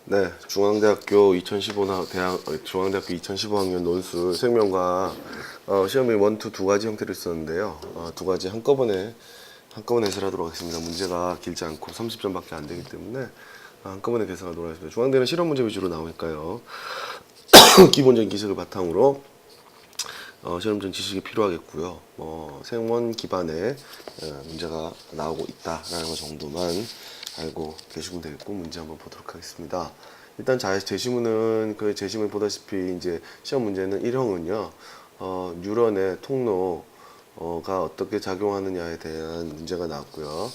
네, 중앙대학교 2015학년 논술 생명과 시험이 1, 2 두 가지 형태를 썼는데요. 두 가지 한꺼번에 해설하도록 하겠습니다. 문제가 길지 않고 30점밖에 안 되기 때문에 한꺼번에 계산하도록 하겠습니다. 중앙대는 실험 문제 위주로 나오니까요. 기본적인 지식을 바탕으로 실험적 지식이 필요하겠고요. 생원 기반의 문제가 나오고 있다라는 것 정도만 알고 계시면 되겠고, 문제 한번 보도록 하겠습니다. 일단 제시문은 제시문 보다시피 이제 시험 문제는 1형은요, 뉴런의 통로가 어떻게 작용하느냐에 대한 문제가 나왔고요.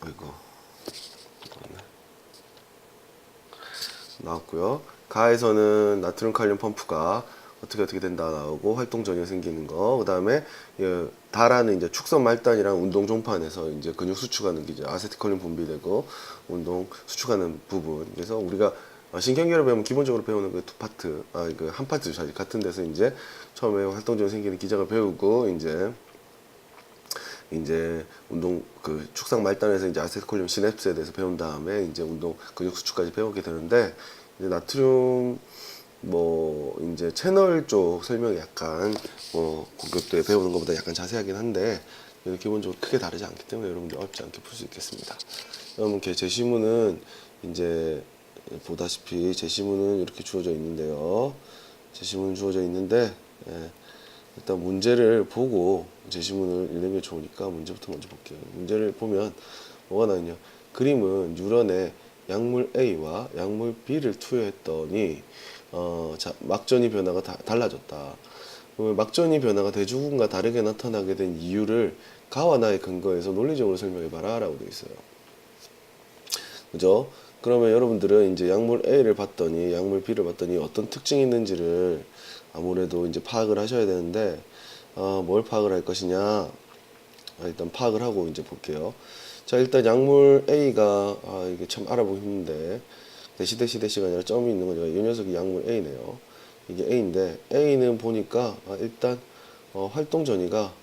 아이고 나왔고요. 가에서는 나트륨 칼륨 펌프가 어떻게 된다 나오고 활동 전혀 생기는 거. 그다음에 다라는 이제 축선 말단이랑 운동 종판에서 이제 근육 수축하는 게 이제 아세틸콜린 분비되고 운동 수축하는 부분. 그래서 우리가 신경계를 배우면 기본적으로 배우는 그 두 파트, 그 한 파트 같은 데서 이제 처음에 활동 전혀 생기는 기작을 배우고 이제 운동 그 축상 말단에서 이제 아세틸콜린 시냅스에 대해서 배운 다음에 이제 운동 근육 수축까지 배우게 되는데, 이제 나트륨 이제 채널 쪽 설명이 약간 고교 때 배우는 것보다 약간 자세하긴 한데 기본적으로 크게 다르지 않기 때문에 여러분들 어렵지 않게 풀 수 있겠습니다. 여러분 제시문은 이제 보다시피 제시문은 이렇게 주어져 있는데요. 제시문은 주어져 있는데 일단 문제를 보고 제시문을 읽는 게 좋으니까 문제부터 먼저 볼게요. 문제를 보면 뭐가 나오냐. 그림은 뉴런의 약물 A와 약물 B를 투여했더니 막전이 변화가 달라졌다. 막전이 변화가 대조군과 다르게 나타나게 된 이유를 가와 나의 근거에서 논리적으로 설명해봐라 라고 되어 있어요. 그죠? 그러면 여러분들은 이제 약물 A를 봤더니 약물 B를 봤더니 어떤 특징이 있는지를 아무래도 이제 파악을 하셔야 되는데, 뭘 파악을 할 것이냐. 일단 파악을 하고 이제 볼게요. 자, 일단 약물 A가 이게 참 알아보기 힘든데 대시가 아니라 점이 있는 거죠. 이 녀석이 약물 A네요. 이게 A인데 A는 보니까 일단 활동 전이가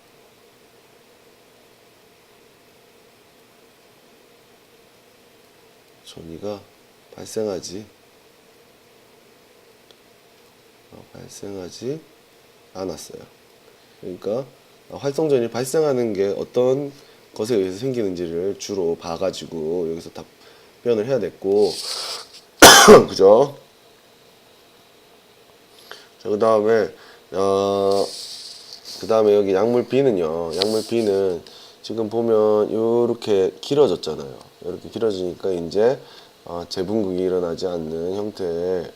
발생하지 않았어요. 그러니까 활성전이 발생하는 게 어떤 것에 의해서 생기는지를 주로 봐가지고 여기서 답변을 해야 됐고 그죠? 자, 그 다음에 여기 약물 B는요. 약물 B는 지금 보면 이렇게 길어졌잖아요. 이렇게 길어지니까 이제 재분극이 일어나지 않는 형태의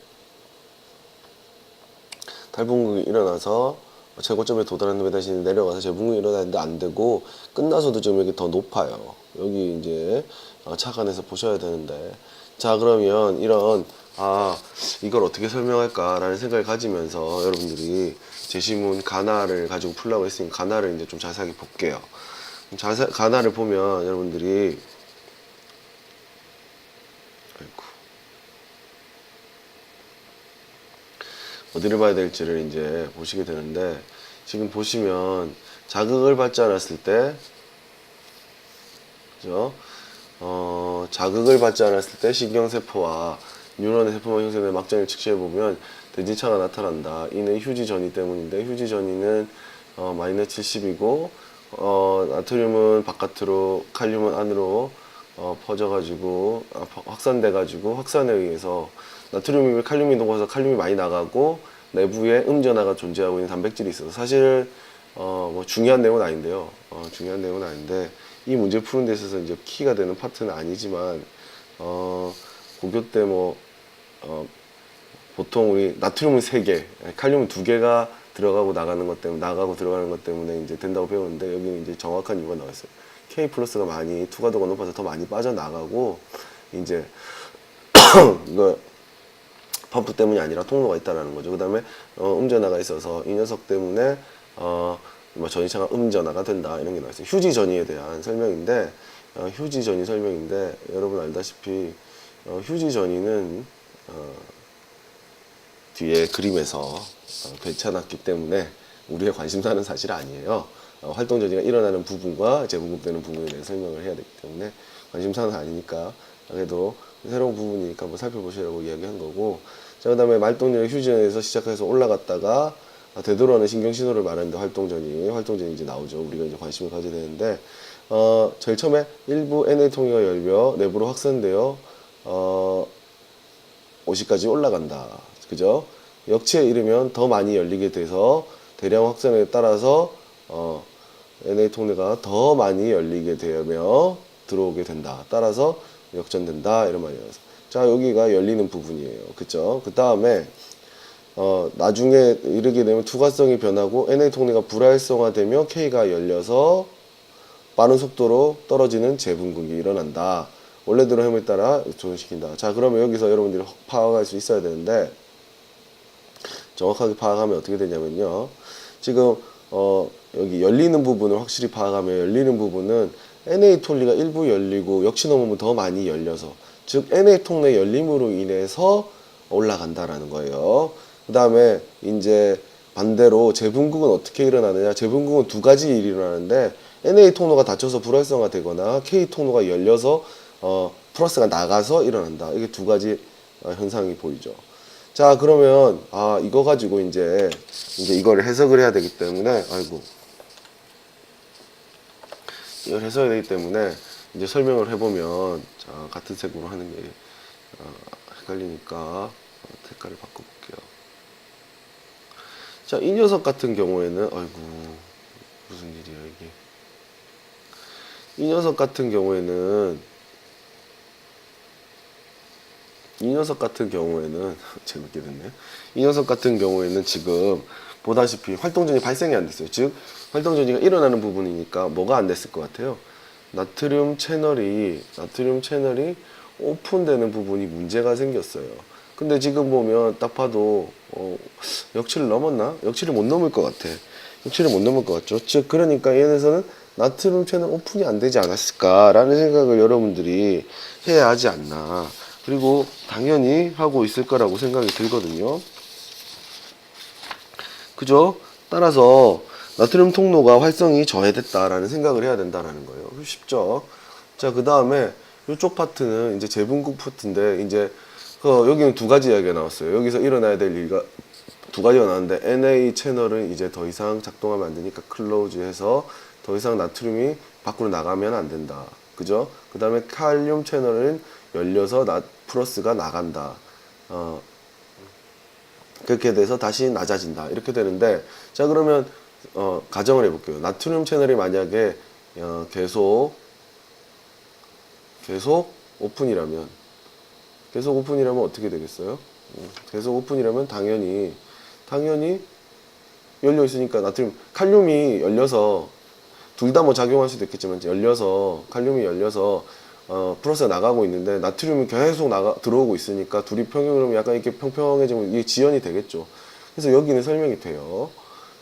탈분극이 일어나서 최고점에 도달하는 데 다시 내려가서 재분극이 일어나는데 안 되고, 끝나서도 좀 여기 더 높아요. 여기 이제 착안해서 보셔야 되는데, 자 그러면 이걸 어떻게 설명할까라는 생각을 가지면서 여러분들이 제시문 가나를 가지고 풀라고 했으니까 가나를 이제 좀 자세하게 볼게요. 가나를 보면 여러분들이 어디를 봐야 될지를 이제 보시게 되는데, 지금 보시면 자극을 받지 않았을 때, 그죠? 자극을 받지 않았을 때 신경세포와 뉴런의 세포만 형성된 막장을 측시해 보면 대진차가 나타난다. 이는 휴지 전이 때문인데, 휴지 전이는 마이너스 70이고 나트륨은 바깥으로 칼륨은 안으로 퍼져가지고 확산돼가지고 확산에 의해서 나트륨이 칼륨이 녹아서 칼륨이 많이 나가고 내부에 음전화가 존재하고 있는 단백질이 있어서 사실 중요한 내용은 아닌데요. 중요한 내용은 아닌데 이 문제 푸는 데 있어서 이제 키가 되는 파트는 아니지만 고교 때 보통 우리 나트륨은 3개, 칼륨은 2개가 들어가고 나가는 것 때문에 나가고 들어가는 것 때문에 이제 된다고 배우는데, 여기는 이제 정확한 이유가 나와 있어요. K 플러스가 많이 투과도가 높아서 더 많이 빠져나가고 이제 이거 펌프 때문이 아니라 통로가 있다라는 거죠. 그 다음에 음전화가 있어서 이 녀석 때문에 전이차가 음전화가 된다 이런 게 나와 있어요. 휴지 전이에 대한 설명인데 휴지 전이 설명인데 여러분 알다시피 휴지 전이는 뒤에 그림에서 괜찮았기 때문에 우리의 관심사는 사실 아니에요. 활동 전이가 일어나는 부분과 재분급되는 부분에 대해 설명을 해야 되기 때문에 관심사는 아니니까 그래도 새로운 부분이니까 한번 살펴보시라고 이야기한 거고. 자, 그 다음에 말동력 휴전에서 시작해서 올라갔다가 되돌아오는 신경 신호를 말하는데 활동전이 이제 나오죠. 우리가 이제 관심을 가져야 되는데, 제일 처음에 일부 NA 통로가 열려 내부로 확산되어 50까지 올라간다. 그죠? 역치에 이르면 더 많이 열리게 돼서 대량 확산에 따라서 NA 통로가 더 많이 열리게 되며 들어오게 된다. 따라서 역전된다. 이런 말이에요. 자, 여기가 열리는 부분이에요. 그죠? 그 다음에 나중에 이르게 되면 투과성이 변하고 NA 통로가 불활성화되며 K가 열려서 빠른 속도로 떨어지는 재분극이 일어난다. 원래대로 힘을 따라 조정시킨다. 자, 그러면 여기서 여러분들이 파악할 수 있어야 되는데, 정확하게 파악하면 어떻게 되냐면요. 지금 여기 열리는 부분을 확실히 파악하면, 열리는 부분은 NA 통로가 일부 열리고 역시 넘으면 더 많이 열려서, 즉 NA 통로의 열림으로 인해서 올라간다라는 거예요. 그 다음에 이제 반대로 재분극은 어떻게 일어나느냐? 재분극은 두 가지 일이 일어나는데, NA 통로가 닫혀서 불활성화되거나 K 통로가 열려서 플러스가 나가서 일어난다. 이게 두 가지 현상이 보이죠. 자, 그러면 이거 가지고 이제 이걸 해석을 해야 되기 때문에, 이걸 해석해야 되기 때문에 이제 설명을 해보면, 자, 같은 색으로 하는 게 헷갈리니까 색깔을 바꿔볼게요. 자, 이 녀석 같은 경우에는 무슨 일이야 이게. 이 녀석 같은 경우에는 재밌게 됐네. 이 녀석 같은 경우에는 지금 보다시피 활동전이 발생이 안 됐어요. 즉 활동전이가 일어나는 부분이니까 뭐가 안 됐을 것 같아요. 나트륨 채널이 오픈되는 부분이 문제가 생겼어요. 근데 지금 보면 딱 봐도 역치를 넘었나? 역치를 못 넘을 것 같아. 역치를 못 넘을 것 같죠. 즉 그러니까 얘네에서는 나트륨 채널 오픈이 안 되지 않았을까라는 생각을 여러분들이 해야 하지 않나. 그리고 당연히 하고 있을 거라고 생각이 들거든요. 그죠? 따라서 나트륨 통로가 활성이 저해됐다라는 생각을 해야 된다라는 거예요. 쉽죠? 자, 그 다음에 이쪽 파트는 이제 재분국 파트인데, 이제 여기는 두 가지 이야기가 나왔어요. 여기서 일어나야 될 일이 두 가지가 나왔는데, NA 채널은 이제 더 이상 작동하면 안 되니까 클로즈해서 더 이상 나트륨이 밖으로 나가면 안 된다. 그죠? 그 다음에 칼륨 채널은 열려서 플러스가 나간다. 그렇게 돼서 다시 낮아진다. 이렇게 되는데, 자, 그러면 가정을 해볼게요. 나트륨 채널이 만약에 계속 오픈이라면 어떻게 되겠어요? 계속 오픈이라면 당연히 열려 있으니까 칼륨이 열려서 둘 다 뭐 작용할 수도 있겠지만, 칼륨이 열려서 플러스가 나가고 있는데 나트륨이 계속 들어오고 있으니까 둘이 평형으로 약간 이렇게 평평해지면 이게 지연이 되겠죠. 그래서 여기는 설명이 돼요.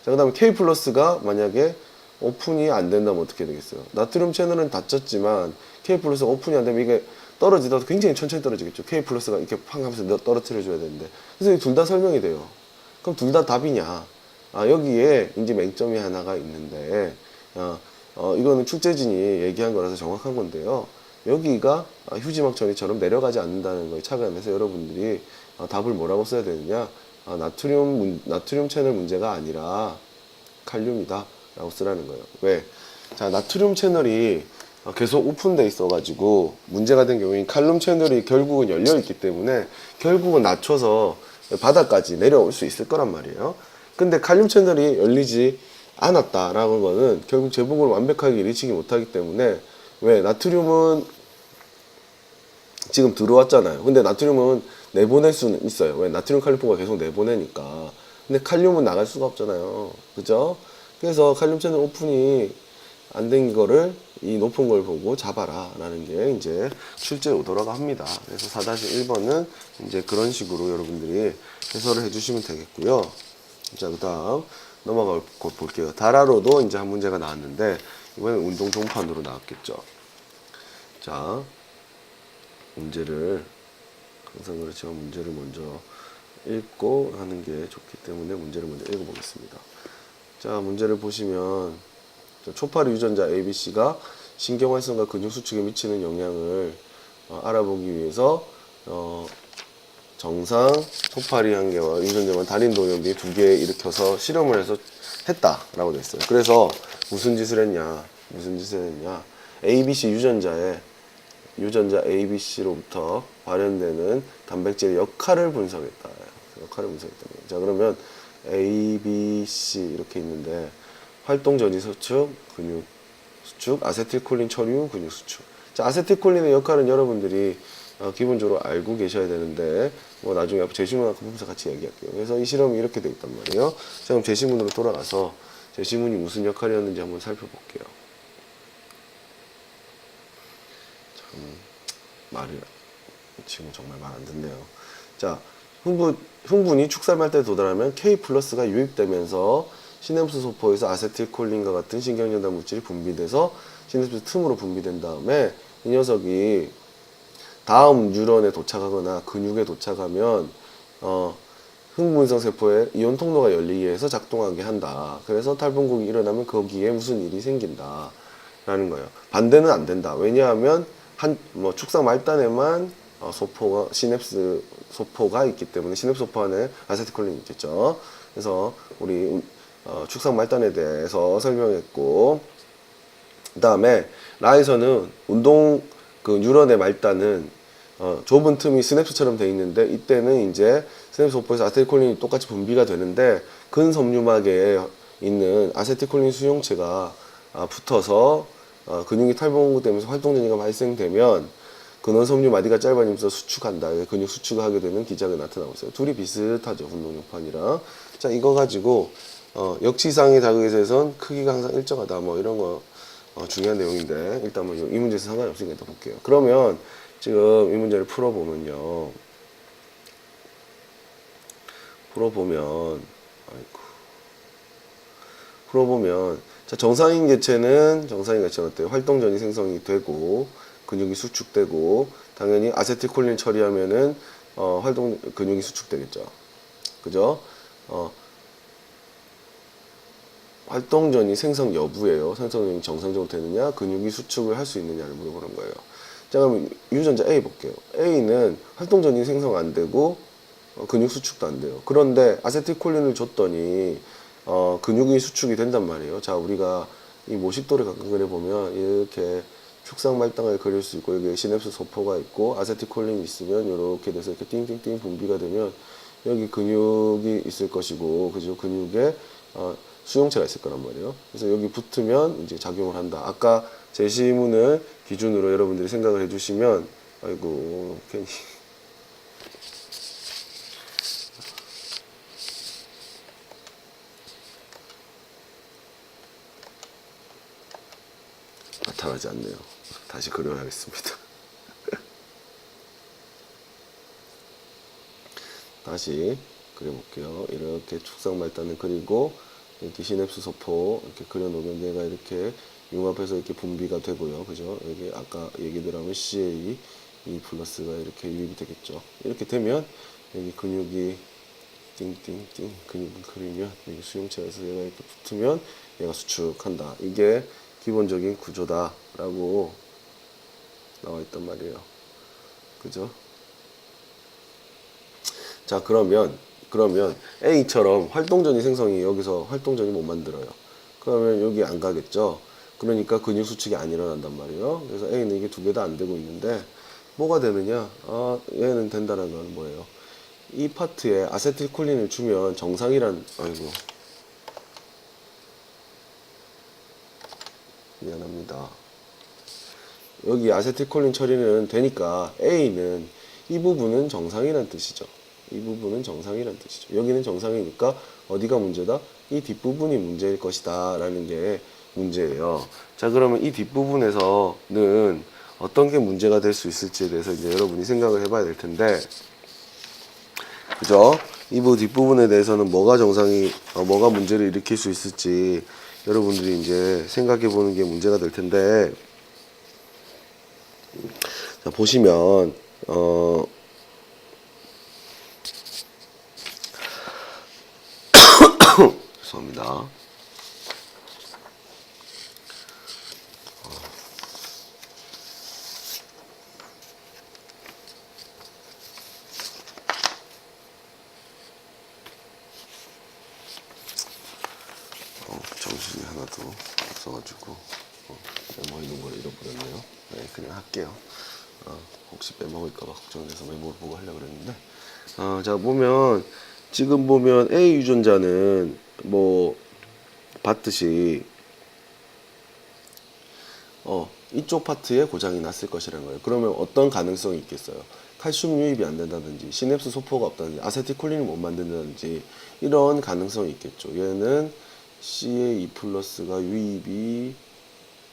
자, 그 다음에 K 플러스가 만약에 오픈이 안 된다면 어떻게 되겠어요? 나트륨 채널은 닫혔지만 K 플러스가 오픈이 안 되면 이게 떨어지다가 굉장히 천천히 떨어지겠죠. K 플러스가 이렇게 팡 하면서 떨어뜨려줘야 되는데. 그래서 둘 다 설명이 돼요. 그럼 둘 다 답이냐? 여기에 이제 맹점이 하나가 있는데, 이거는 출제진이 얘기한 거라서 정확한 건데요. 여기가 휴지막 처리처럼 내려가지 않는다는 거에 착안해서 여러분들이 답을 뭐라고 써야 되느냐? 나트륨 채널 문제가 아니라 칼륨이다 라고 쓰라는 거예요. 왜? 자, 나트륨 채널이 계속 오픈돼 있어가지고 문제가 된 경우에 칼륨 채널이 결국은 열려있기 때문에 결국은 낮춰서 바닥까지 내려올 수 있을 거란 말이에요. 근데 칼륨 채널이 열리지 않았다라는 거는 결국 재분급을 완벽하게 일으키지 못하기 때문에, 왜? 나트륨은 지금 들어왔잖아요. 근데 나트륨은 내보낼 수는 있어요. 왜? 나트륨 칼륨포가 계속 내보내니까. 근데 칼륨은 나갈 수가 없잖아요. 그죠? 그래서 칼륨 채널 오픈이 안 된 거를 이 높은 걸 보고 잡아라 라는 게 이제 출제 오더라고 합니다. 그래서 4-1번은 이제 그런 식으로 여러분들이 해설을 해주시면 되겠고요. 자, 그 다음 넘어가 볼게요. 다라로도 이제 한 문제가 나왔는데, 이번엔 운동 종판으로 나왔겠죠. 자, 항상 그렇지만 문제를 먼저 읽고 하는 게 좋기 때문에 문제를 먼저 읽어보겠습니다. 자, 문제를 보시면 초파리 유전자 ABC가 신경 활성과 근육 수축에 미치는 영향을 알아보기 위해서 정상 초파리 한 개와 유전자만 단인 돌연비 두 개 일으켜서 실험을 해서 했다라고 돼 있어요. 그래서 무슨 짓을 했냐? ABC 유전자 ABC로부터 발현되는 단백질의 역할을 분석했다. 자, 그러면 ABC 이렇게 있는데 활동 전이 수축, 근육 수축, 아세틸콜린 처류, 근육 수축. 자, 아세틸콜린의 역할은 여러분들이 기본적으로 알고 계셔야 되는데 뭐 나중에 제시문하고 보면서 같이 얘기할게요. 그래서 이 실험이 이렇게 돼 있단 말이에요. 자, 그럼 제시문으로 돌아가서 제시문이 무슨 역할이었는지 한번 살펴볼게요. 참 말을 지금 정말 말 안 듣네요. 자, 흥분이 축살말 때 도달하면 K 플러스가 유입되면서 시냅스 소포에서 아세틸콜린과 같은 신경전달 물질이 분비돼서 시냅스 틈으로 분비된 다음에 이 녀석이 다음 뉴런에 도착하거나 근육에 도착하면 흥분성 세포의 이온 통로가 열리게 해서 작동하게 한다. 그래서 탈분국이 일어나면 거기에 무슨 일이 생긴다 라는 거예요. 반대는 안 된다. 왜냐하면 축상 말단에만 소포가 시냅스 소포가 있기 때문에 시냅스 소포 안에 아세틸콜린이 있겠죠. 그래서 우리 축상 말단에 대해서 설명했고, 그 다음에 라에서는 뉴런의 말단은 좁은 틈이 스냅스처럼 돼 있는데 이때는 이제 스냅스 소포에서 아세틸콜린이 똑같이 분비가 되는데 근섬유막에 있는 아세틸콜린 수용체가 붙어서 근육이 탈분구되면서 활동전이가 발생되면 근원섬유 마디가 짧아지면서 수축한다. 근육 수축을 하게 되는 기작이 나타나고 있어요. 둘이 비슷하죠. 운동용판이랑. 자, 이거 가지고 역치상의 자극에서는 크기가 항상 일정하다. 뭐 이런 거 중요한 내용인데 일단 뭐 이 문제에서 상관없으니까 일단 볼게요. 그러면 지금 이 문제를 풀어보면 자, 정상인 개체는 어때요? 활동 전이 생성이 되고 근육이 수축되고 당연히 아세틸콜린 처리하면은 근육이 수축되겠죠. 그죠? 활동 전이 생성 여부예요. 생성이 정상적으로 되느냐, 근육이 수축을 할 수 있느냐를 물어보는 거예요. 자, 그럼 유전자 A 볼게요. A는 활동 전이 생성 안 되고 근육 수축도 안 돼요. 그런데 아세틸콜린을 줬더니 근육이 수축이 된단 말이에요. 자, 우리가 이 모식도를 가끔 그려보면 이렇게 축상 말단을 그릴 수 있고 여기 시냅스 소포가 있고 아세틸콜린이 있으면 이렇게 돼서 이렇게 띵띵띵 분비가 되면 여기 근육이 있을 것이고, 그죠? 근육에 수용체가 있을 거란 말이에요. 그래서 여기 붙으면 이제 작용을 한다. 아까 제시문을 기준으로 여러분들이 생각을 해주시면, 아이고, 괜히. 나타나지 않네요. 다시 그려야겠습니다. 다시 그려볼게요. 이렇게 축상 말단을 그리고 이렇게 시냅스 소포 이렇게 그려놓으면 얘가 이렇게 융합해서 이렇게 분비가 되고요. 그죠? 여기 아까 얘기들 하면 CA E 플러스가 이렇게 유입이 되겠죠. 이렇게 되면 여기 근육이 띵띵띵 근육을 그리면 여기 수용체가 있어서 얘가 이렇게 붙으면 얘가 수축한다. 이게 기본적인 구조다라고 나와 있단 말이에요. 그죠? 자, 그러면 A처럼 활동전이 생성이 여기서 활동전이 못 만들어요. 그러면 여기 안 가겠죠. 그러니까 근육 수축이 안 일어난단 말이에요. 그래서 A는 이게 두 개 다 안 되고 있는데 뭐가 되느냐? 얘는 된다는 건 뭐예요? 이 파트에 아세틸콜린을 주면 아이고 미안합니다. 여기 아세틸콜린 처리는 되니까 A는 이 부분은 정상이란 뜻이죠. 여기는 정상이니까 어디가 문제다? 이 뒷부분이 문제일 것이다 라는 게 문제예요. 자, 그러면 이 뒷부분에서는 어떤 게 문제가 될 수 있을지에 대해서 이제 여러분이 생각을 해봐야 될 텐데, 그죠? 이 뒷부분에 대해서는 뭐가 문제를 일으킬 수 있을지 여러분들이 이제 생각해 보는 게 문제가 될 텐데, 자, 보시면 죄송합니다. 정신이 하나도 없어가지고 메모해놓은 걸 잃어버렸네요. 네, 그냥 할게요. 혹시 빼먹을까봐 걱정돼서 메모를 보고 하려고 그랬는데, 자 보면 지금 보면 A 유전자는 뭐 봤듯이 이쪽 파트에 고장이 났을 것이라는 거예요. 그러면 어떤 가능성이 있겠어요? 칼슘 유입이 안 된다든지 시냅스 소포가 없다든지 아세틸콜린을 못 만든다든지 이런 가능성이 있겠죠. 얘는 CA2 플러스가 유입이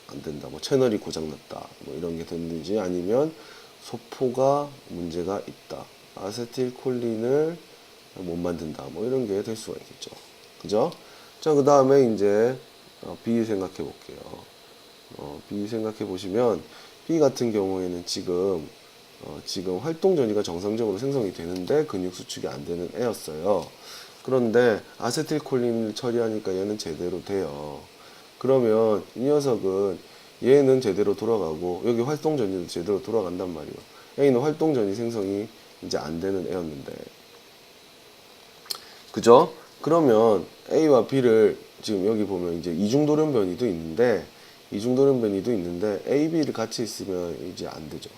안 된다. 뭐 채널이 고장났다. 뭐 이런 게 됐는지 아니면 소포가 문제가 있다. 아세틸콜린을 못 만든다. 뭐 이런 게 될 수가 있겠죠. 그죠? 자, 그 다음에 이제 B 생각해 볼게요. B 생각해 보시면 B 같은 경우에는 지금 활동 전이가 정상적으로 생성이 되는데 근육 수축이 안 되는 애였어요. 그런데 아세틸콜린을 처리하니까 얘는 제대로 돼요. 그러면 이 녀석은 얘는 제대로 돌아가고 여기 활동 전이도 제대로 돌아간단 말이에요. A는 활동 전이 생성이 이제 안 되는 애였는데, 그죠? 그러면 A와 B를 지금 여기 보면 이제 이중돌연변이도 있는데 A, B를 같이 있으면 이제 안 되죠.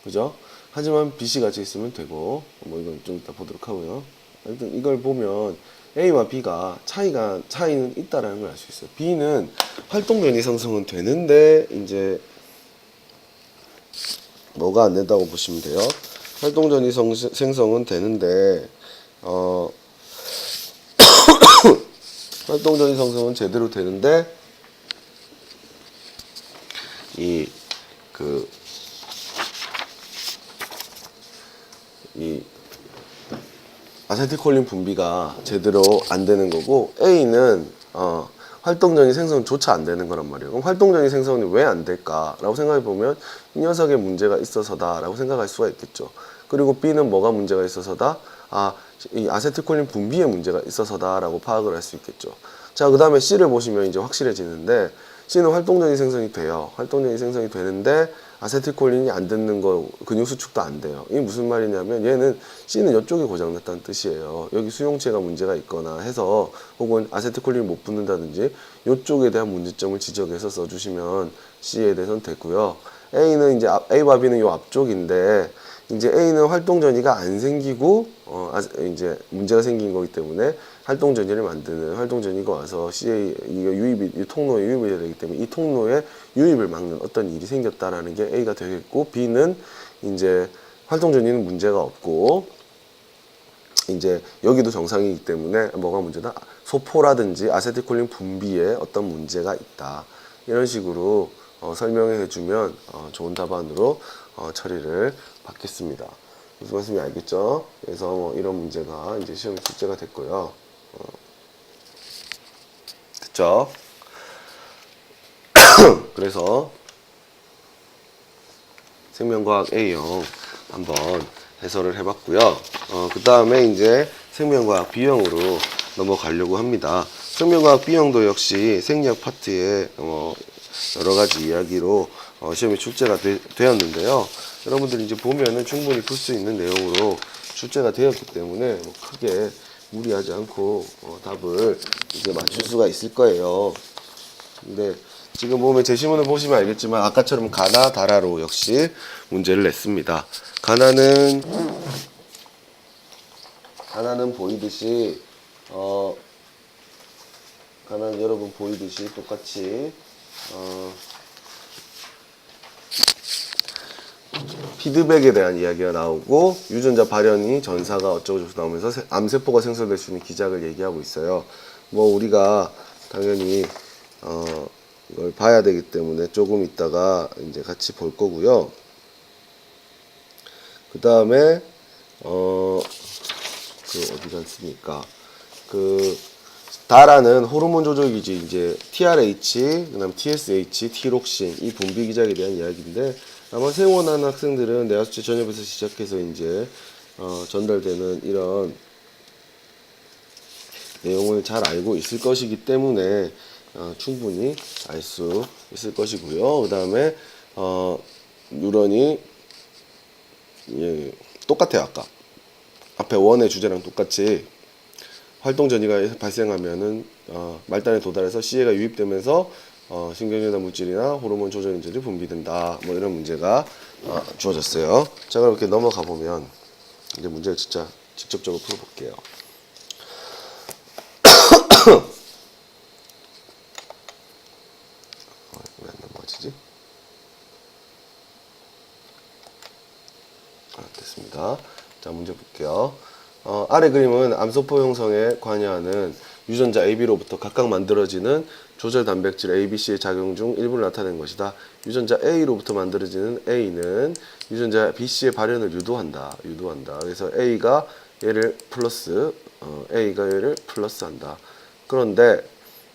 그죠? 하지만 BC 같이 있으면 되고, 뭐 이건 좀 이따 보도록 하고요. 일단 이걸 보면 A와 B가 차이는 있다라는 걸 알 수 있어요. B는 활동 변이 상승은 되는데 이제 뭐가 안 된다고 보시면 돼요. 활동 전이 생성은 되는데 활동 전이 생성은 제대로 되는데 이 아세틸콜린 분비가 제대로 안 되는 거고, A는 활동전이 생성조차 안 되는 거란 말이에요. 그럼 활동전이 생성이 왜 안 될까라고 생각해 보면 이 녀석에 문제가 있어서다라고 생각할 수가 있겠죠. 그리고 B는 뭐가 문제가 있어서다? 이 아세틸콜린 분비에 문제가 있어서다라고 파악을 할 수 있겠죠. 자, 그 다음에 C를 보시면 이제 확실해지는데, C는 활동전이 생성이 돼요. 활동전이 생성이 되는데 아세틸콜린이 안 듣는 거, 근육 수축도 안 돼요. 이게 무슨 말이냐면 얘는 C는 이쪽에 고장났다는 뜻이에요. 여기 수용체가 문제가 있거나 해서 혹은 아세틸콜린이 못 붙는다든지 이쪽에 대한 문제점을 지적해서 써주시면 C에 대해서는 됐고요. A는 이제 A와 B는 요 앞쪽인데 이제 A는 활동 전이가 안 생기고 이제 문제가 생긴 거기 때문에 활동 전이를 만드는 활동 전이가 와서 CA 이거 이 통로에 유입이 돼야 되기 때문에 이 통로에 유입을 막는 어떤 일이 생겼다라는 게 A가 되겠고, B는 이제 활동 전이는 문제가 없고 이제 여기도 정상이기 때문에 뭐가 문제다? 소포라든지 아세틸콜린 분비에 어떤 문제가 있다. 이런 식으로 설명해 주면 좋은 답안으로 처리를 받겠습니다. 무슨 말씀인지 알겠죠? 그래서 뭐 이런 문제가 이제 시험에 출제가 됐고요. 됐죠? 그래서 생명과학 A형 한번 해설을 해봤고요. 그 다음에 이제 생명과학 B형으로 넘어가려고 합니다. 생명과학 B형도 역시 생리학 파트에 여러 가지 이야기로 시험에 출제가 되었는데요. 여러분들이 이제 보면은 충분히 풀 수 있는 내용으로 출제가 되었기 때문에 뭐 크게 무리하지 않고 답을 이제 맞출 수가 있을 거예요. 근데 지금 보면 제시문을 보시면 알겠지만 아까처럼 가나 다라로 역시 문제를 냈습니다. 가나는 보이듯이 가나는 여러분 보이듯이 똑같이 피드백에 대한 이야기가 나오고 유전자 발현이 전사가 어쩌고저쩌고 나오면서 암세포가 생성될 수 있는 기작을 얘기하고 있어요. 뭐 우리가 당연히 이걸 봐야 되기 때문에 조금 있다가 이제 같이 볼 거고요. 그 다음에 어디 갔습니까? 다라는 호르몬 조절기지 이제 TRH, 그다음 TSH, T록신 이 분비 기작에 대한 이야기인데 아마 생원하는 학생들은 내하수체 전엽에서 시작해서 이제 전달되는 이런 내용을 잘 알고 있을 것이기 때문에 충분히 알 수 있을 것이고요. 그 다음에 뉴런이 똑같아요. 아까 앞에 원의 주제랑 똑같이 활동 전이가 발생하면은 말단에 도달해서 C에가 유입되면서 신경전달 물질이나 호르몬 조절 인질이 분비된다. 뭐 이런 문제가 주어졌어요. 자, 그럼 이렇게 넘어가 보면 이제 문제를 진짜 직접적으로 풀어볼게요. 왜 안 넘어가지지? 됐습니다. 자, 문제 볼게요. 아래 그림은 암세포 형성에 관여하는 유전자 AB로부터 각각 만들어지는 조절 단백질 ABC의 작용 중 일부를 나타낸 것이다. 유전자 A로부터 만들어지는 A는 유전자 BC의 발현을 유도한다. 그래서 A가 얘를 플러스한다. 그런데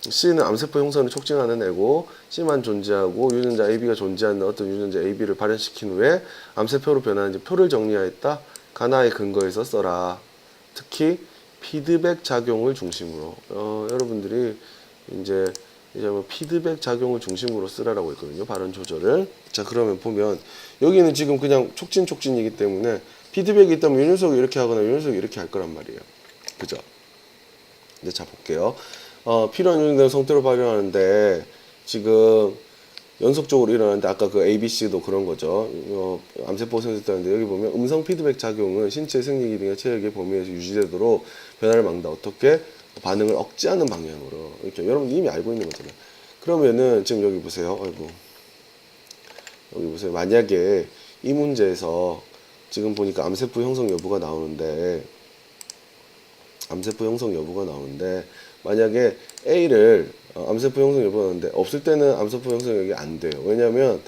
C는 암세포 형성을 촉진하는 애고 C만 존재하고 유전자 AB가 존재하는 어떤 유전자 AB를 발현시킨 후에 암세포로 변하는 표를 정리하였다. 가나의 근거에서 써라. 특히 피드백 작용을 중심으로 여러분들이 이제 뭐 피드백 작용을 중심으로 쓰라라고 했거든요. 발언 조절을. 자, 그러면 보면 여기는 지금 그냥 촉진이기 때문에 피드백이 있다면 이 녀석이 이렇게 하거나 이 녀석이 이렇게 할 거란 말이에요. 그죠? 이제 자 볼게요. 필요한 유전자 성태로 발현하는데 지금 연속적으로 일어나는데 아까 그 ABC도 그런 거죠. 암세포 생성했다는데 여기 보면 음성 피드백 작용은 신체 생리 기능의 체력의 범위에서 유지되도록 변화를 막는다. 어떻게? 반응을 억제하는 방향으로. 이렇게 여러분 이미 알고 있는 거잖아요. 그러면은 지금 여기 보세요. 아이고. 여기 보세요. 만약에 이 문제에서 지금 보니까 암세포 형성 여부가 나오는데 만약에 A를 암세포 형성 여부가 나오는데 없을 때는 암세포 형성이 안 돼요. 왜냐하면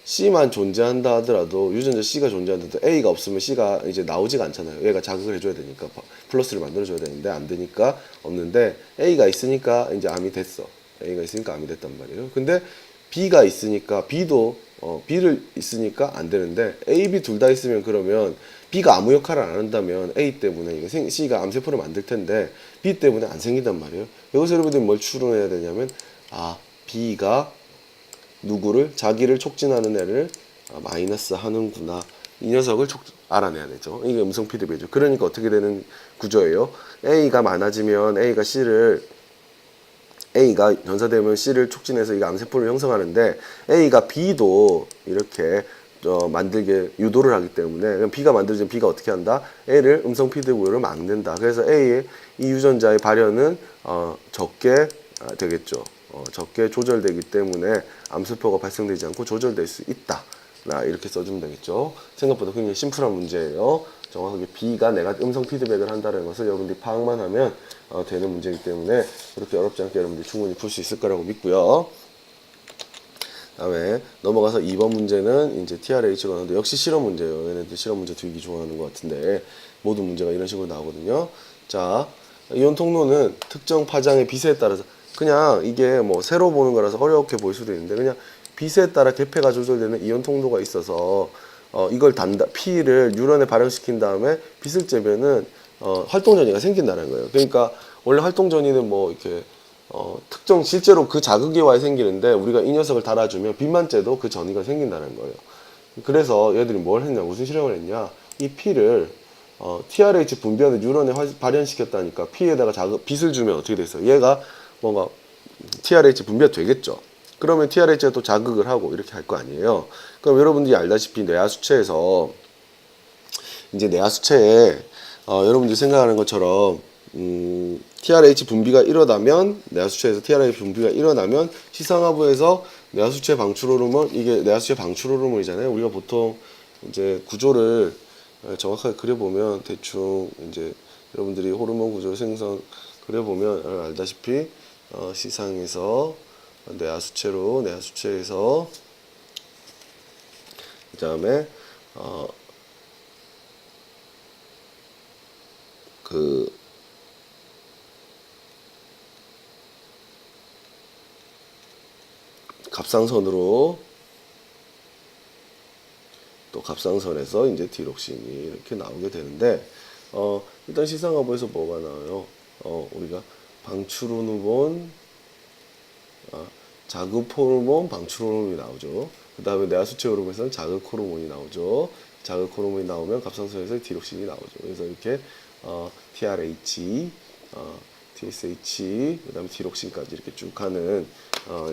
C만 존재한다 하더라도 유전자 C가 존재한다 하더라도 A가 없으면 C가 이제 나오지가 않잖아요. 얘가 자극을 해줘야 되니까 플러스를 만들어줘야 되는데 안 되니까 없는데 A가 있으니까 이제 암이 됐어. A가 있으니까 암이 됐단 말이에요. 근데 B가 있으니까 B를 있으니까 안 되는데 A, B 둘 다 있으면 그러면 B가 아무 역할을 안 한다면 A 때문에 이거 C가 암세포를 만들 텐데 B 때문에 안 생긴단 말이에요. 여기서 여러분들이 뭘 추론해야 되냐면 B가 누구를 자기를 촉진하는 애를 마이너스 하는구나. 이 녀석을 알아내야 되죠. 이게 음성 피드백이죠. 그러니까 어떻게 되는 구조예요? A가 많아지면 A가 전사되면 C를 촉진해서 이 암세포를 형성하는데 A가 B도 이렇게 만들게 유도를 하기 때문에 B가 만들어지면 B가 어떻게 한다? A를 음성 피드백으로 막는다. 그래서 A의 이 유전자의 발현은 적게 되겠죠. 적게 조절되기 때문에 암세포가 발생되지 않고 조절될 수 있다. 이렇게 써주면 되겠죠. 생각보다 굉장히 심플한 문제예요. 정확하게 B가 내가 음성 피드백을 한다는 것을 여러분들이 파악만 하면 되는 문제이기 때문에 그렇게 어렵지 않게 여러분들이 충분히 풀 수 있을 거라고 믿고요. 다음에 넘어가서 2번 문제는 이제 TRH가 나오는데 역시 실험 문제예요. 얘네들 실험 문제 되게 좋아하는 것 같은데 모든 문제가 이런 식으로 나오거든요. 자, 이온 통로는 특정 파장의 비세에 따라서 그냥 이게 뭐 새로 보는 거라서 어렵게 보일 수도 있는데 그냥 비세에 따라 개폐가 조절되는 이온 통로가 있어서 이걸 P를 뉴런에 발현시킨 다음에 빛을 쬐면은 활동 전이가 생긴다는 거예요. 그러니까 원래 활동 전이는 뭐 이렇게 특정 실제로 그 자극에 와야 생기는데 우리가 이 녀석을 달아주면 빛만 쬐도 그 전이가 생긴다는 거예요. 그래서 얘들이 뭘 했냐, 무슨 실험을 했냐, 이 P를 TRH 분비하는 뉴런에 발현시켰다니까. P에다가 빛을 주면 어떻게 됐어요? 얘가 뭔가 TRH 분비가 되겠죠. 그러면 TRH가 또 자극을 하고 이렇게 할 거 아니에요. 그럼 여러분들이 알다시피 뇌하수체에서 이제 뇌하수체에 여러분들이 생각하는 것처럼 TRH 분비가 일어나면 뇌하수체에서 TRH 분비가 일어나면 시상하부에서 뇌하수체 방출 호르몬, 이게 뇌하수체 방출 호르몬이잖아요. 우리가 보통 이제 구조를 정확하게 그려보면 대충 이제 여러분들이 호르몬 구조 생성 그려보면 알다시피 시상에서 뇌하수체에서 그 다음에 그 갑상선으로 또 갑상선에서 이제 디록신이 이렇게 나오게 되는데 일단 시상하부에서 뭐가 나와요? 우리가 방출 호르몬, 자극 호르몬, 방출 호르몬이 나오죠. 그 다음에 뇌하수체 호르몬에서는 자극 호르몬이 나오죠. 자극 호르몬이 나오면 갑상선에서 디록신이 나오죠. 그래서 이렇게 TRH, TSH, 그 다음에 디록신까지 이렇게 쭉 가는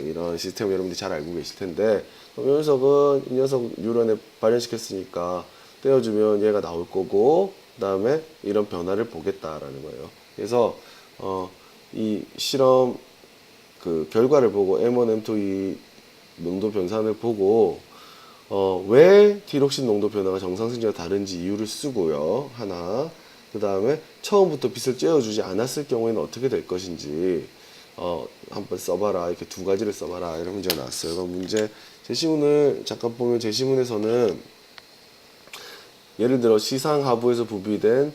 이런 시스템을 여러분들이 잘 알고 계실 텐데, 이 녀석 뉴런에 발현시켰으니까 떼어주면 얘가 나올 거고, 그 다음에 이런 변화를 보겠다라는 거예요. 그래서 이 실험 그 결과를 보고 M1, M2 이 농도 변산을 보고 왜 디록신 농도 변화가 정상생지와 다른지 이유를 쓰고요. 하나. 그 다음에 처음부터 빛을 쬐어주지 않았을 경우에는 어떻게 될 것인지 한번 써봐라. 이렇게 두 가지를 써봐라. 이런 문제가 나왔어요. 그럼 문제 제시문을 잠깐 보면 제시문에서는 예를 들어 시상 하부에서 분비된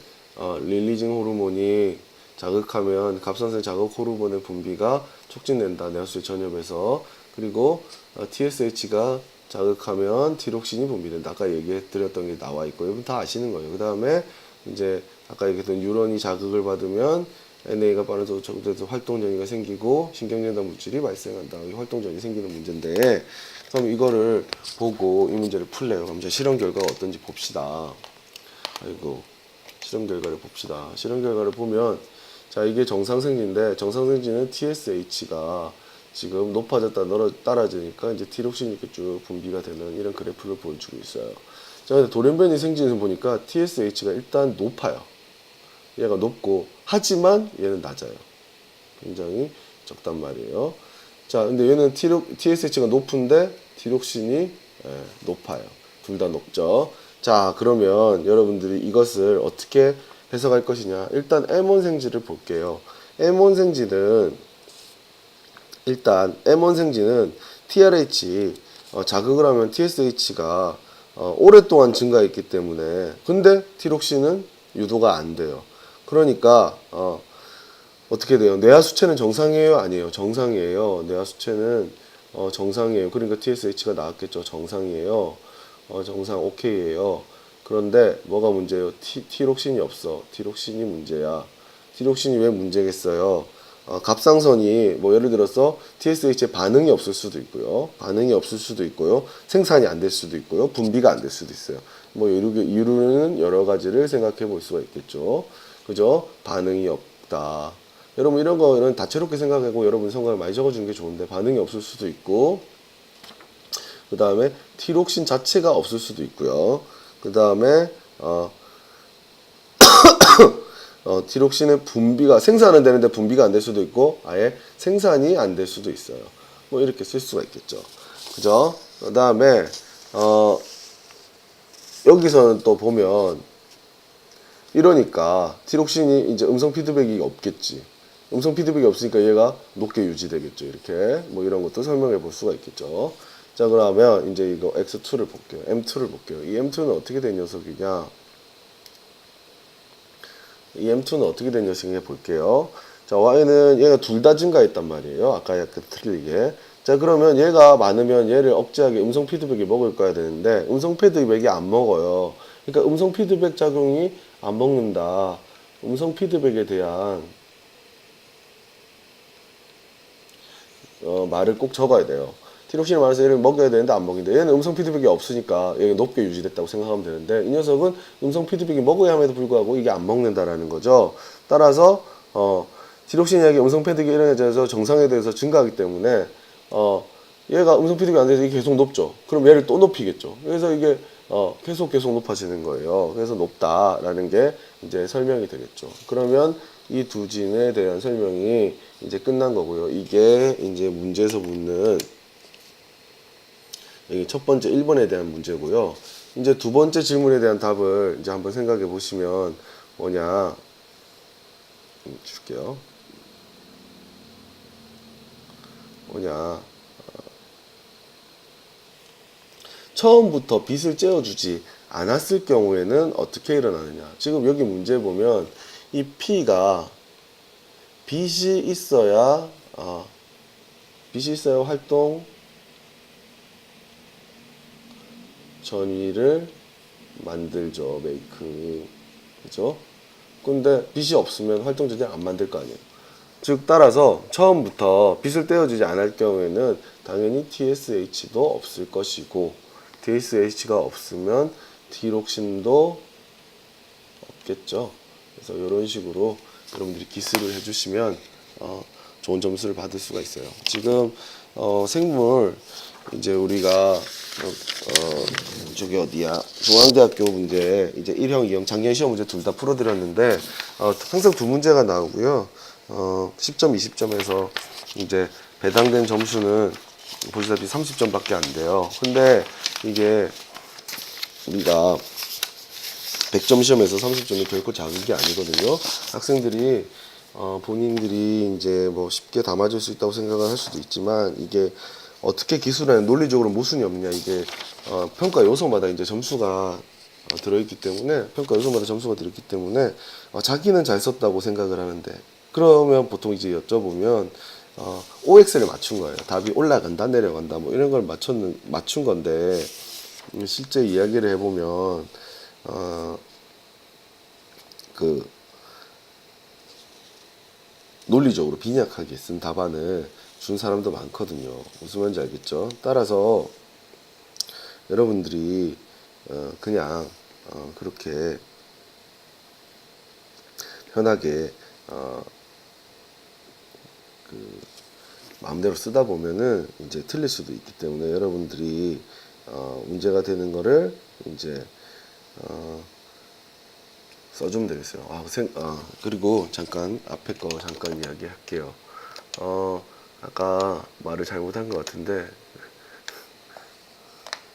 릴리징 호르몬이 자극하면 갑상선 자극 호르몬의 분비가 촉진된다. 뇌하수의 전엽에서. 그리고 TSH가 자극하면 디록신이 분비된다. 아까 얘기해드렸던 게 나와 있고, 여러분 다 아시는 거예요. 그 다음에 이제 아까 얘기했던 뉴런이 자극을 받으면 NA가 빠른 속도로 촉진돼서 활동전이가 생기고 신경전달 물질이 발생한다. 활동전이 생기는 문제인데, 그럼 이거를 보고 이 문제를 풀래요. 그럼 이제 실험 결과가 어떤지 봅시다. 아이고, 실험 결과를 봅시다. 실험 결과를 보면, 자, 이게 정상생지인데, 정상생지는 TSH가 지금 높아졌다 떨어지니까 이제 디록신이 이렇게 쭉 분비가 되는 이런 그래프를 보여주고 있어요. 자, 근데 돌연변이 생지에서 보니까 TSH가 일단 높아요. 얘가 높고, 하지만 얘는 낮아요. 굉장히 적단 말이에요. 자, 근데 얘는 TSH가 높은데 디록신이 높아요. 둘 다 높죠. 자, 그러면 여러분들이 이것을 어떻게 해석할 것이냐. 일단 M1 생지를 볼게요. M1 생지는 일단 M1 생지는 TRH 자극을 하면 TSH가 오랫동안 증가했기 때문에, 근데 티록신은 유도가 안 돼요. 그러니까 어떻게 돼요? 뇌하 수치는 정상이에요? 아니에요? 정상이에요. 뇌하 수치는 정상이에요. 그러니까 TSH가 나왔겠죠. 정상이에요. 정상 오케이예요. 그런데 뭐가 문제예요? 티록신이 없어. 티록신이 문제야. 티록신이 왜 문제겠어요? 갑상선이 뭐 예를 들어서 TSH에 반응이 없을 수도 있고요. 반응이 없을 수도 있고요. 생산이 안 될 수도 있고요. 분비가 안 될 수도 있어요. 뭐 이유는 여러 가지를 생각해 볼 수가 있겠죠. 그죠? 반응이 없다. 여러분 이런 거는 다채롭게 생각하고 여러분 생각을 많이 적어주는 게 좋은데, 반응이 없을 수도 있고, 그 다음에 티록신 자체가 없을 수도 있고요. 그 다음에 티록신의 분비가 생산은 되는데 분비가 안 될 수도 있고, 아예 생산이 안 될 수도 있어요. 뭐 이렇게 쓸 수가 있겠죠. 그죠? 그 다음에 여기서는 또 보면 이러니까 티록신이 이제 음성 피드백이 없겠지. 음성 피드백이 없으니까 얘가 높게 유지되겠죠. 이렇게 뭐 이런 것도 설명해 볼 수가 있겠죠. 자, 그러면 이제 이거 X2를 볼게요. M2를 볼게요. 이 M2는 어떻게 된 녀석이냐? 이 M2는 어떻게 된 녀석인가 볼게요. 자, Y는 얘가 둘 다 증가했단 말이에요. 아까 약간 틀리게. 자, 그러면 얘가 많으면 얘를 억제하게 음성 피드백이 먹을 거야 되는데, 음성 피드백이 안 먹어요. 그러니까 음성 피드백 작용이 안 먹는다. 음성 피드백에 대한 말을 꼭 적어야 돼요. 티록신을 말해서 얘를 먹여야 되는데 안 먹인다. 얘는 음성 피드백이 없으니까 얘가 높게 유지됐다고 생각하면 되는데, 이 녀석은 음성 피드백이 먹어야 함에도 불구하고 이게 안 먹는다라는 거죠. 따라서 티록신이 음성 피드백이 일어나서 정상에 대해서 증가하기 때문에 얘가 음성 피드백이 안 돼서 이게 계속 높죠. 그럼 얘를 또 높이겠죠. 그래서 이게 계속 높아지는 거예요. 그래서 높다라는 게 이제 설명이 되겠죠. 그러면 이 두 진에 대한 설명이 이제 끝난 거고요. 이게 이제 문제에서 묻는 여기 첫 번째 1번에 대한 문제고요. 이제 두 번째 질문에 대한 답을 이제 한번 생각해 보시면 뭐냐 줄게요. 뭐냐 처음부터 빛을 쬐어주지 않았을 경우에는 어떻게 일어나느냐. 지금 여기 문제 보면 이 P가 빛이 있어야 활동 전위를 만들죠. 메이크. 그죠? 근데 빛이 없으면 활동 전위를 안 만들 거 아니에요. 즉 따라서 처음부터 빛을 떼어주지 않을 경우에는 당연히 TSH도 없을 것이고, TSH가 없으면 디록신도 없겠죠. 그래서 이런 식으로 여러분들이 기술을 해주시면 좋은 점수를 받을 수가 있어요. 지금 생물 이제 우리가 저기 어디야 중앙대학교 문제 이제 1형, 2형 작년 시험 문제 둘 다 풀어드렸는데 항상 두 문제가 나오고요. 10점, 20점에서 이제 배당된 점수는 보시다시피 30점밖에 안 돼요. 근데 이게 우리가 100점 시험에서 30점이 결코 작은 게 아니거든요. 학생들이 본인들이 이제 뭐 쉽게 담아줄 수 있다고 생각을 할 수도 있지만 이게 어떻게 기술하는 논리적으로 모순이 없냐 이게 평가 요소마다 이제 점수가 들어있기 때문에 평가 요소마다 점수가 들어있기 때문에 자기는 잘 썼다고 생각을 하는데 그러면 보통 이제 여쭤보면 OX를 맞춘 거예요. 답이 올라간다 내려간다 뭐 이런 걸 맞춘 건데 실제 이야기를 해보면 그 논리적으로 빈약하게 쓴 답안을 준 사람도 많거든요. 무슨 말인지 알겠죠? 따라서 여러분들이 그냥 그렇게 편하게 그 마음대로 쓰다 보면은 이제 틀릴 수도 있기 때문에 여러분들이 문제가 되는 거를 이제 써주면 되겠어요. 그리고 잠깐 앞에 거 잠깐 이야기할게요. 아까 말을 잘못한 것 같은데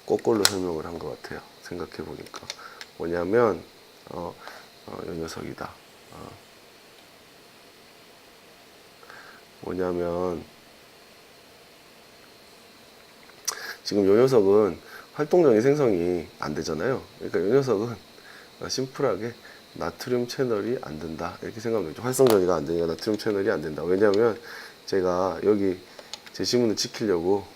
거꾸로 설명을 한 것 같아요. 생각해 보니까 뭐냐면 요 녀석이다. 뭐냐면 지금 요 녀석은 활동적인 생성이 안 되잖아요. 그러니까 요 녀석은 심플하게 나트륨 채널이 안 된다 이렇게 생각하면 되죠. 활성 전이가 안 되니까 나트륨 채널이 안 된다. 왜냐하면 제가 여기 제시문을 지키려고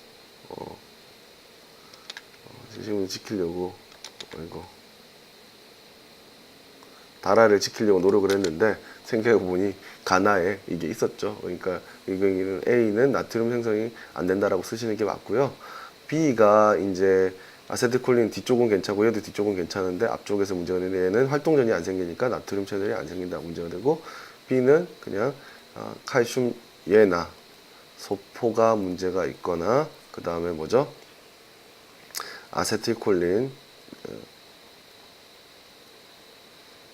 이거 다라를 지키려고 노력을 했는데 생각해보니 가나에 이게 있었죠. 그러니까 이거는 A는 나트륨 생성이 안 된다라고 쓰시는 게 맞고요. B가 이제 아세틸콜린 뒤쪽은 괜찮고 얘도 뒤쪽은 괜찮은데 앞쪽에서 문제가 되는 얘는 활동전이 안 생기니까 나트륨 채널이 안 생긴다 문제가 되고 B는 그냥 칼슘 예나 소포가 문제가 있거나 그 다음에 뭐죠? 아세틸콜린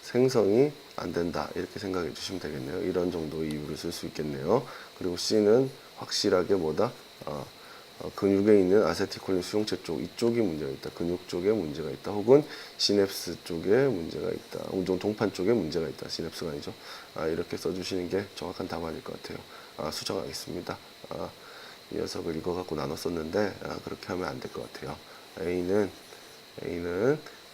생성이 안 된다 이렇게 생각해 주시면 되겠네요. 이런 정도의 이유를 쓸 수 있겠네요. 그리고 C는 확실하게 뭐다? 근육에 있는 아세틸콜린 수용체 쪽 이쪽이 문제가 있다. 근육 쪽에 문제가 있다. 혹은 시냅스 쪽에 문제가 있다. 운동 동판 쪽에 문제가 있다. 시냅스가 아니죠. 이렇게 써주시는 게 정확한 답안일 것 같아요. 수정하겠습니다. 이 녀석을 이거 갖고 나눠 썼는데 그렇게 하면 안 될 것 같아요. A는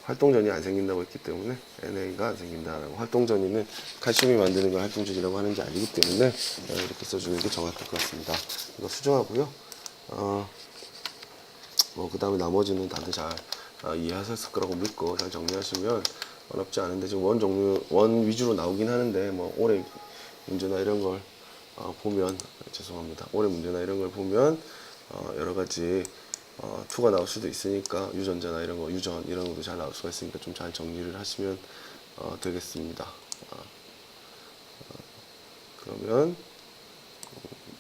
활동전이 안 생긴다고 했기 때문에 NA가 안 생긴다라고. 활동전이는 칼슘이 만드는 걸 활동전이라고 하는지 알기 때문에 이렇게 써주는 게 정확할 것 같습니다. 이거 수정하고요. 그 다음에 나머지는 다들 잘 이해하셨을 거라고 믿고 잘 정리하시면 어렵지 않은데 지금 원 위주로 나오긴 하는데 뭐 올해 문제나 이런 걸 보면 죄송합니다. 올해 문제나 이런 걸 보면 여러 가지 2가 나올 수도 있으니까 유전자나 이런 거 유전 이런 것도 잘 나올 수가 있으니까 좀 잘 정리를 하시면 되겠습니다. 그러면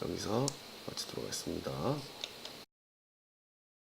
여기서 마치도록 하겠습니다.